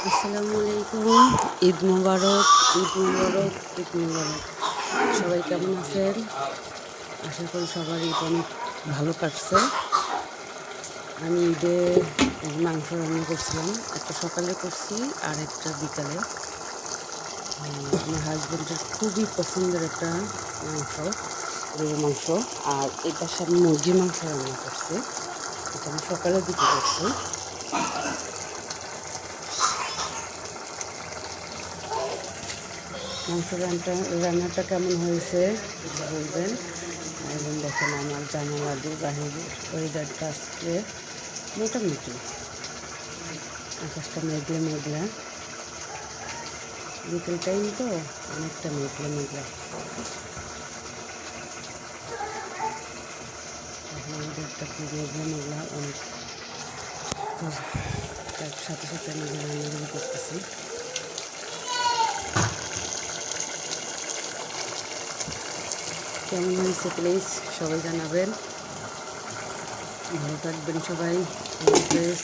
আসসালামু আলাইকুম। ঈদ মোবারক, ঈদ মোবারক, ঈদ মোবারক। সবাই কেমন আছেন? আশা করি সবার ঈদ অনেক ভালো কাটছে। আমি ঈদে মাংস রান্না করছিলাম, একটা সকালে করছি আর একটা বিকালে। আমার হাজব্যান্ডের খুবই পছন্দের একটা মাংস, গরুর মাংস। আর এই পাশে আমি মুরগির মাংস রান্না করছি, এটা আমি সকালের দিকে করছি। মাংস রান্নাটা কেমন হয়েছে একটু বলবেন। এবং দেখেন আমার জানালাদের বাহিরের ওয়েদারটা আজকে মোটামুটি, আকাশটা মেঘলা মেঘলা, বিকেল টাইম তো অনেকটা মেঘলা মেঘলা। ওয়েদারটা খুব মেঘলা মেঘলা, অনেক। তার সাথে সাথে আমি রান্নাগুলো করতেছি। কেমন হয়েছে প্লিজ সবাই জানাবেন। ভালো থাকবেন সবাই। আল্লাহ হাফেজ।